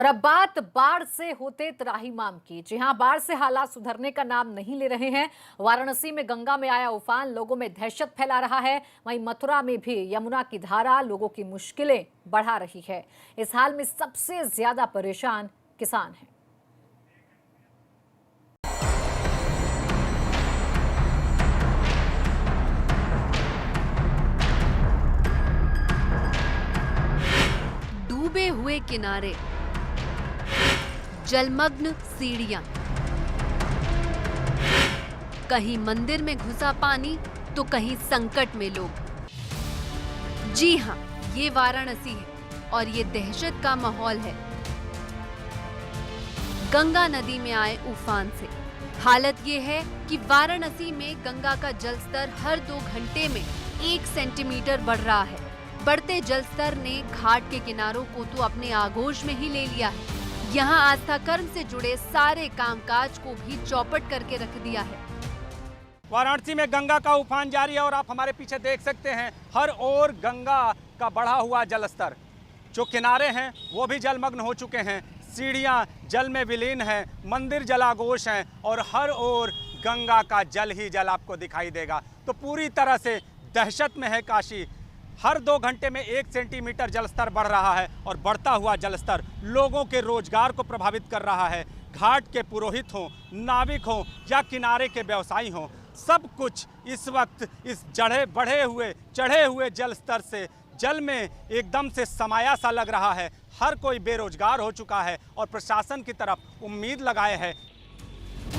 और अब बात बाढ़ से होते त्राहिमाम की। जी हां, बाढ़ से हालात सुधरने का नाम नहीं ले रहे हैं। वाराणसी में गंगा में आया उफान लोगों में दहशत फैला रहा है। वहीं मथुरा में भी यमुना की धारा लोगों की मुश्किलें बढ़ा रही है। इस हाल में सबसे ज्यादा परेशान किसान हैं। डूबे हुए किनारे, जलमग्न सीढ़ियां, कहीं मंदिर में घुसा पानी तो कहीं संकट में लोग। जी हां, ये वाराणसी है और ये दहशत का माहौल है। गंगा नदी में आए उफान से हालत ये है कि वाराणसी में गंगा का जलस्तर हर 2 घंटे में 1 सेंटीमीटर बढ़ रहा है। बढ़ते जलस्तर ने घाट के किनारों को तो अपने आगोश में ही ले लिया है। यहाँ आस्था कर्म से जुड़े सारे कामकाज को भी चौपट करके रख दिया है। वाराणसी में गंगा का उफान जारी है और आप हमारे पीछे देख सकते हैं हर ओर गंगा का बढ़ा हुआ जलस्तर। जो किनारे हैं वो भी जलमग्न हो चुके हैं, सीढ़ियां जल में विलीन हैं, मंदिर जलागोश हैं और हर ओर गंगा का जल ही जल आपको दिखाई देगा। तो पूरी तरह से दहशत में है काशी। हर 2 घंटे में 1 सेंटीमीटर जलस्तर बढ़ रहा है और बढ़ता हुआ जलस्तर लोगों के रोजगार को प्रभावित कर रहा है। घाट के पुरोहित हों, नाविक हों या किनारे के व्यवसायी हों, सब कुछ इस वक्त इस चढ़े हुए जलस्तर से जल में एकदम से समाया सा लग रहा है। हर कोई बेरोजगार हो चुका है और प्रशासन की तरफ उम्मीद लगाए है।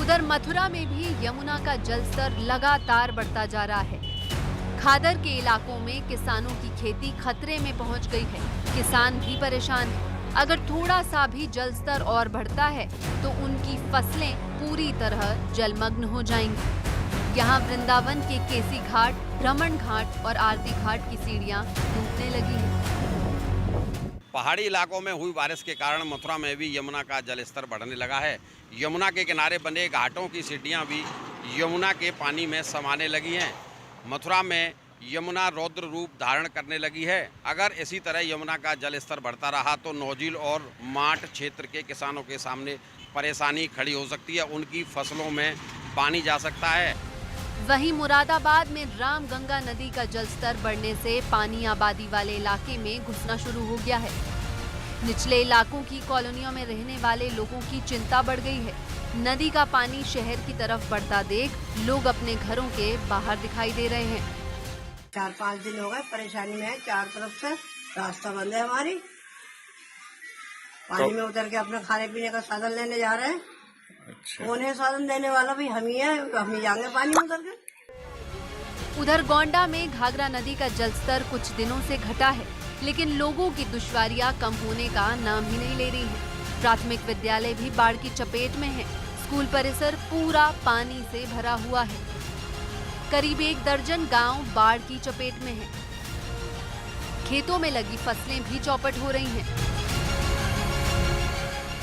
उधर मथुरा में भी यमुना का जलस्तर लगातार बढ़ता जा रहा है। खादर के इलाकों में किसानों की खेती खतरे में पहुंच गई है। किसान भी परेशान हैं। अगर थोड़ा सा भी जलस्तर और बढ़ता है तो उनकी फसलें पूरी तरह जलमग्न हो जाएंगी। यहाँ वृंदावन के केसी घाट, भ्रमण घाट और आरती घाट की सीढ़ियाँ टूटने लगी हैं। पहाड़ी इलाकों में हुई बारिश के कारण मथुरा में भी यमुना का जलस्तर बढ़ने लगा है। यमुना के किनारे बने घाटों की सीढ़ियाँ भी यमुना के पानी में समाने लगी हैं। मथुरा में यमुना रौद्र रूप धारण करने लगी है। अगर इसी तरह यमुना का जलस्तर बढ़ता रहा तो नौजील और माठ क्षेत्र के किसानों के सामने परेशानी खड़ी हो सकती है। उनकी फसलों में पानी जा सकता है। वहीं मुरादाबाद में रामगंगा नदी का जलस्तर बढ़ने से पानी आबादी वाले इलाके में घुसना शुरू हो गया है। निचले इलाकों की कॉलोनियों में रहने वाले लोगों की चिंता बढ़ गई है। नदी का पानी शहर की तरफ बढ़ता देख लोग अपने घरों के बाहर दिखाई दे रहे हैं। 4-5 दिन हो गए परेशानी में है। 4 तरफ से रास्ता बंद है। हमारी पानी में उतर के अपने खाने पीने का साधन लेने जा रहे हैं। अच्छा। उन्हें साधन देने वाला भी हम ही है, हम ही जाएंगे पानी में उतर के। उधर गोंडा में घाघरा नदी का जलस्तर कुछ दिनों से घटा है, लेकिन लोगों की दुश्वारियां कम होने का नाम ही नहीं ले रही है। प्राथमिक विद्यालय भी बाढ़ की चपेट में है। स्कूल परिसर पूरा पानी से भरा हुआ है। करीब 1 दर्जन गांव बाढ़ की चपेट में है। खेतों में लगी फसलें भी चौपट हो रही हैं।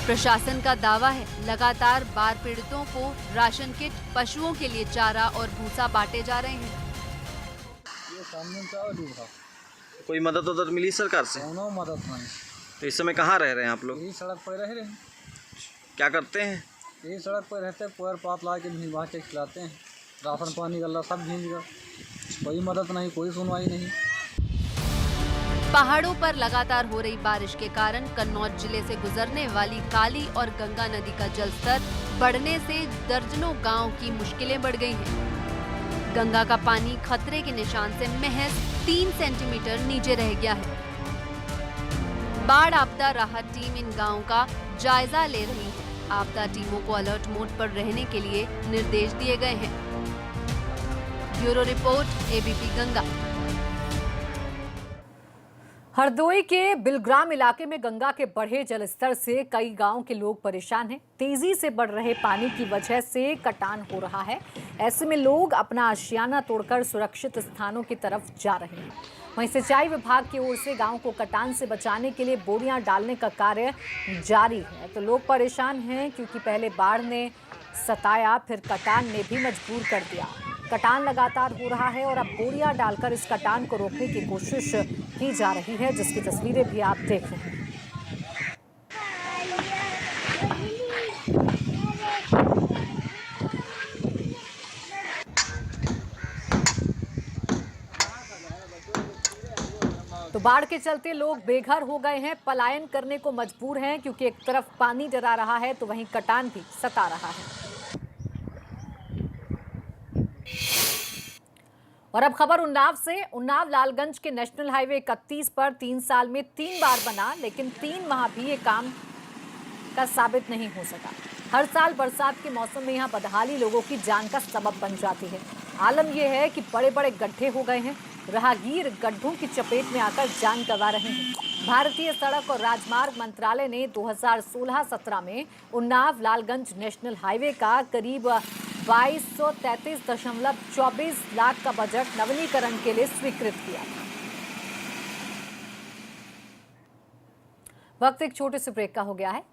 प्रशासन का दावा है लगातार बाढ़ पीड़ितों को राशन किट, पशुओं के लिए चारा और भूसा बांटे जा रहे हैं। ये सामने क्या डूब रहा? कोई मदद मिली सरकार से? मदद नहीं। तो इस समय कहाँ रह रहे हैं आप लोग? यही सड़क पर रह रहे हैं। क्या करते हैं? यही सड़क पर रहते हैं, पैर पात ला के भींगा के खिलाते हैं। राशन पानी गला सब भींग गया। कोई मदद नहीं, कोई सुनवाई नहीं। पहाड़ों पर लगातार हो रही बारिश के कारण कन्नौज जिले से गुजरने वाली काली और गंगा नदी का जलस्तर बढ़ने से दर्जनों गांव की मुश्किलें बढ़ गई हैं। गंगा का पानी खतरे के निशान से महज 3 सेंटीमीटर नीचे रह गया है। बाढ़ आपदा राहत टीम इन गांवों का जायजा ले रही है। आपदा टीमों को अलर्ट मोड पर रहने के लिए निर्देश दिए गए हैं। Bureau report, ABP Ganga. Hardoi के बिलग्राम इलाके में गंगा के बढ़े जलस्तर से कई गांवों के लोग परेशान हैं। तेजी से बढ़ रहे पानी की वजह से कटान हो रहा है। ऐसे में लोग अपना आशियाना तोड़कर सुरक्षित स्थानों की तरफ जा रहे हैं। वहीं सिंचाई विभाग की ओर से गांव को कटान से बचाने के लिए बोरियां डालने का कार्य जारी है। तो लोग परेशान हैं क्योंकि पहले बाढ़ ने सताया, फिर कटान ने भी मजबूर कर दिया। कटान लगातार हो रहा है और अब बोरियां डालकर इस कटान को रोकने की कोशिश की जा रही है, जिसकी तस्वीरें भी आप देख रहे हैं। तो बाढ़ के चलते लोग बेघर हो गए हैं, पलायन करने को मजबूर हैं क्योंकि एक तरफ पानी डरा रहा है तो वहीं कटान भी सता रहा है। और अब खबर उन्नाव से। उन्नाव लालगंज के नेशनल हाईवे 31 पर 3 साल में 3 बार बना, लेकिन 3 माह भी ये काम का साबित नहीं हो सका। हर साल बरसात के मौसम में यहाँ बदहाली लोगों की जान का सबब बन जाती है। आलम यह है कि बड़े बड़े गड्ढे हो गए हैं, राहगीर गड्ढों की चपेट में आकर जान गंवा रहे हैं। भारतीय सड़क और राजमार्ग मंत्रालय ने 2016-17 में उन्नाव लालगंज नेशनल हाईवे का करीब 2233.24 लाख का बजट नवीनीकरण के लिए स्वीकृत किया था। वक्त एक छोटे से ब्रेक का हो गया है।